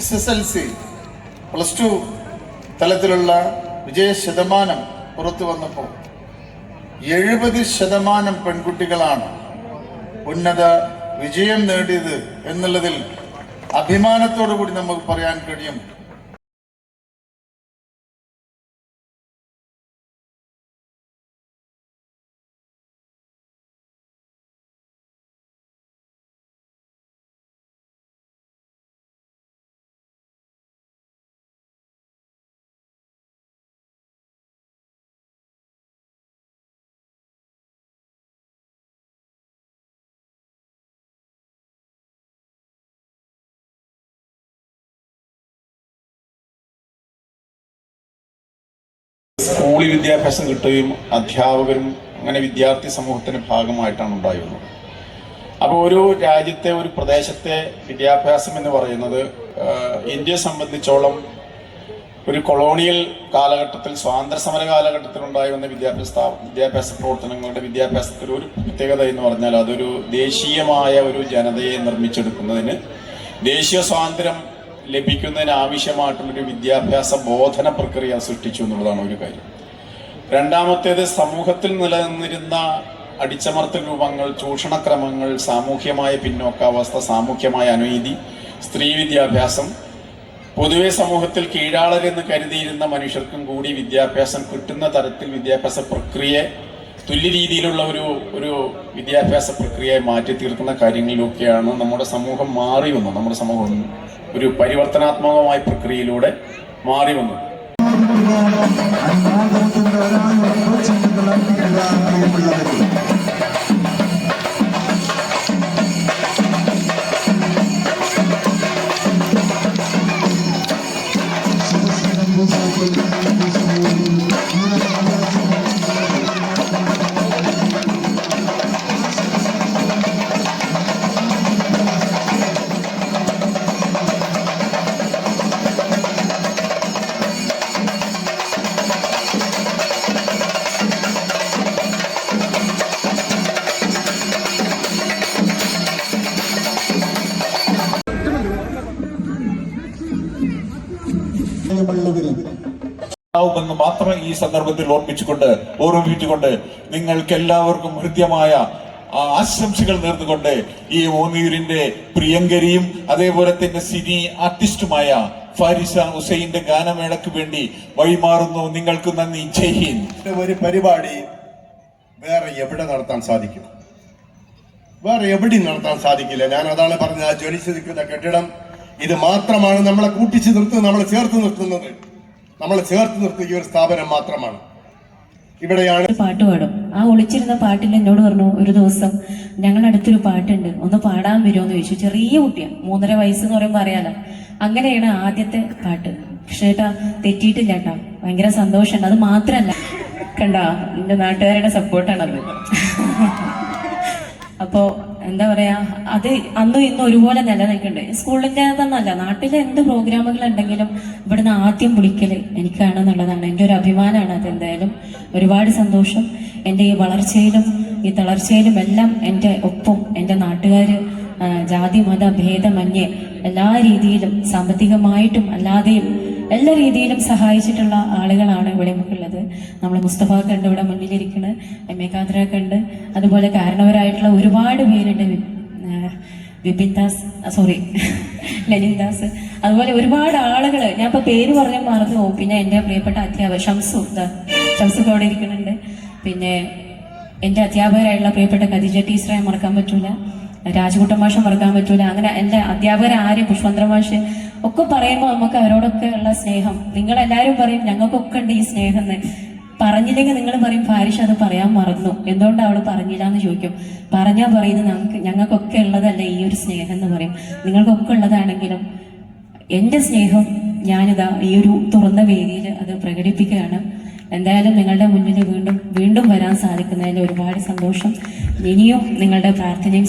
SSLC +2 തലത്തിലുള്ള വിജയ ശതമാനം പുറത്തു വന്നപ്പോൾ 70% പെൺകുട്ടികളാണ് ഉന്നത വിജയം നേടിയത് എന്നുള്ളതിൽ അഭിമാനത്തോടു കൂടി നമുക്ക് പറയാൻ കഴിയും. സ്കൂളിൽ വിദ്യാഭ്യാസം കിട്ടുകയും അധ്യാപകരും അങ്ങനെ വിദ്യാർത്ഥി സമൂഹത്തിന്റെ ഭാഗമായിട്ടാണ് ഉണ്ടായിരുന്നത്. അപ്പോൾ ഒരു രാജ്യത്തെ ഒരു പ്രദേശത്തെ വിദ്യാഭ്യാസം എന്ന് പറയുന്നത് ഇന്ത്യയെ സംബന്ധിച്ചോളം ഒരു കൊളോണിയൽ കാലഘട്ടത്തിൽ സ്വാതന്ത്ര്യ സമര കാലഘട്ടത്തിൽ ഉണ്ടായി വന്ന വിദ്യാഭ്യാസ പ്രവർത്തനങ്ങളുടെ വിദ്യാഭ്യാസത്തിൽ ഒരു പ്രത്യേകത എന്ന് പറഞ്ഞാൽ അതൊരു ദേശീയമായ ഒരു ജനതയെ നിർമ്മിച്ചെടുക്കുന്നതിന് ദേശീയ സ്വാതന്ത്ര്യം ലഭിക്കുന്നതിന് ആവശ്യമായിട്ടുള്ളൊരു വിദ്യാഭ്യാസ ബോധന പ്രക്രിയ സൃഷ്ടിച്ചു എന്നുള്ളതാണ് ഒരു കാര്യം. രണ്ടാമത്തേത് സമൂഹത്തിൽ നിലനിന്നിരുന്ന അടിച്ചമർത്തൽ രൂപങ്ങൾ, ചൂഷണക്രമങ്ങൾ, സാമൂഹ്യമായ പിന്നോക്കാവസ്ഥ, സാമൂഹ്യമായ അനീതി, സ്ത്രീ വിദ്യാഭ്യാസം, പൊതുവെ സമൂഹത്തിൽ കീഴാളരെന്ന് കരുതിയിരുന്ന മനുഷ്യർക്കും കൂടി വിദ്യാഭ്യാസം കിട്ടുന്ന തരത്തിൽ വിദ്യാഭ്യാസ പ്രക്രിയയെ തുല്യ രീതിയിലുള്ള ഒരു വിദ്യാഭ്യാസ പ്രക്രിയയെ മാറ്റി തീർക്കുന്ന കാര്യങ്ങളിലൊക്കെയാണ് നമ്മുടെ സമൂഹം മാറി വന്നത്. നമ്മുടെ സമൂഹം ഒരു പരിവർത്തനാത്മകമായ പ്രക്രിയയിലൂടെ മാറി വന്നത്. െന്ന് മാത്രം ഈ സന്ദർഭത്തിൽ ഓർമ്മിപ്പിച്ചുകൊണ്ട് നിങ്ങൾക്ക് എല്ലാവർക്കും ഹൃദ്യമായ ആശംസകൾ നേർന്നുകൊണ്ട് ഈ ഓന്നിയൂരിന്റെ പ്രിയങ്കരിയും അതേപോലെ തന്നെ സിനി ആർട്ടിസ്റ്റുമായ ഫാരിസ ഹുസൈന്റെ ഗാനമേളയ്ക്ക് വേണ്ടി വഴിമാറുന്നു. നിങ്ങൾക്ക് നന്ദി. ജയ് ഹിന്ദ്. ഒരു പരിപാടി വേറെ എവിടെ നടത്താൻ സാധിക്കും? വേറെ എവിടെയും നടത്താൻ സാധിക്കില്ല. ഞാൻ അതാണ് പറഞ്ഞത്. ആ ജ്വലിച്ചു നിൽക്കുന്ന കെട്ടിടം ഇത് മാത്രമാണ് നമ്മളെ കൂട്ടിച്ചു നിർത്തുന്നത്, നമ്മളെ ചേർത്ത് നിർത്തുന്നത്. നമ്മളെ ചേർത്ത് നിർത്തിയ ഒരു സ്ഥാപനം മാത്രമാണ്. ഇവിടെയാണ് പാട്ട് പാടും. ആ ഒളിച്ചിരുന്ന പാട്ടിൽ എന്നോട് പറഞ്ഞു, ഒരു ദിവസം ഞങ്ങളുടെ അടുത്തൊരു പാട്ടുണ്ട്, ഒന്ന് പാടാൻ വരുമോ എന്ന് ചോദിച്ചു. ചെറിയ കുട്ടിയാണ്, 3.5 വയസ്സെന്ന് പറയുമ്പോൾ അറിയാലോ. അങ്ങനെയാണ് ആദ്യത്തെ പാട്ട്. പക്ഷേ ഏട്ടാ തെറ്റിയിട്ടില്ല കേട്ടോ, ഭയങ്കര സന്തോഷമുണ്ട്. അത് മാത്രല്ല കണ്ടാ എന്റെ നാട്ടുകാരുടെ സപ്പോർട്ടാണത്. അപ്പോ എന്താ പറയാ, അത് അന്നും ഇന്നും ഒരുപോലെ നിലനിൽക്കുന്നുണ്ട്. സ്കൂളിന്റെ അതെന്നല്ല, നാട്ടിലെ എന്ത് പ്രോഗ്രാമുകൾ ഉണ്ടെങ്കിലും ഇവിടുന്ന് ആദ്യം വിളിക്കല് എനിക്കാണെന്നുള്ളതാണ് എൻ്റെ ഒരു അഭിമാനമാണ്. അത് എന്തായാലും ഒരുപാട് സന്തോഷം. എൻ്റെ ഈ വളർച്ചയിലും ഈ തളർച്ചയിലും എല്ലാം എൻ്റെ ഒപ്പം എൻ്റെ നാട്ടുകാർ ജാതി മത ഭേദമന്യേ എല്ലാ രീതിയിലും സാമ്പത്തികമായിട്ടും അല്ലാതെയും എല്ലാ രീതിയിലും സഹായിച്ചിട്ടുള്ള ആളുകളാണ് ഇവിടെ നമുക്കുള്ളത്. നമ്മൾ മുസ്തഫാക്ക് ഉണ്ട് ഇവിടെ മുന്നിലിരിക്കുന്നത്, എം എ ഖാദറൊക്കെ ഉണ്ട്, അതുപോലെ കാരണവരായിട്ടുള്ള ഒരുപാട് പേരുണ്ട്. ലെനിൻ ദാസ്, അതുപോലെ ഒരുപാട് ആളുകൾ. ഞാൻ ഇപ്പൊ പേര് പറഞ്ഞ മറന്നു പോകും. പിന്നെ എൻ്റെ പ്രിയപ്പെട്ട അധ്യാപകർ ഷംസു അവിടെ ഇരിക്കുന്നുണ്ട്. പിന്നെ എൻ്റെ അധ്യാപകരായിട്ടുള്ള പ്രിയപ്പെട്ട ഖദീജ ടീച്ചറെ മറക്കാൻ പറ്റൂല, രാജകുട്ടൻ മാഷെ മറക്കാൻ പറ്റൂല. അങ്ങനെ എൻ്റെ അധ്യാപകരാരും പുഷ്പന്ദ്ര മാഷ് ഒക്കെ പറയുമ്പോൾ നമുക്ക് അവരോടൊക്കെ ഉള്ള സ്നേഹം. നിങ്ങളെല്ലാവരും പറയും ഞങ്ങൾക്കൊക്കെ ഉണ്ട് ഈ സ്നേഹം എന്ന്. പറഞ്ഞില്ലെങ്കിൽ നിങ്ങൾ പറയും ഫാരിഷ് അത് പറയാൻ മറന്നു, എന്തുകൊണ്ട് അവൾ പറഞ്ഞില്ല എന്ന് ചോദിക്കും. പറഞ്ഞാൽ പറയുന്നത് ഞങ്ങൾക്കൊക്കെ ഉള്ളതല്ലേ ഈ ഒരു സ്നേഹം എന്ന് പറയും. നിങ്ങൾക്കൊക്കെ ഉള്ളതാണെങ്കിലും എൻ്റെ സ്നേഹം ഞാനിതാ ഈ ഒരു തുറന്ന വേദിയിൽ അത് പ്രകടിപ്പിക്കുകയാണ്. എന്തായാലും നിങ്ങളുടെ മുന്നിൽ വീണ്ടും വരാൻ സാധിക്കുന്നതിൽ ഒരുപാട് സന്തോഷം. ഇനിയും നിങ്ങളുടെ പ്രാർത്ഥനയും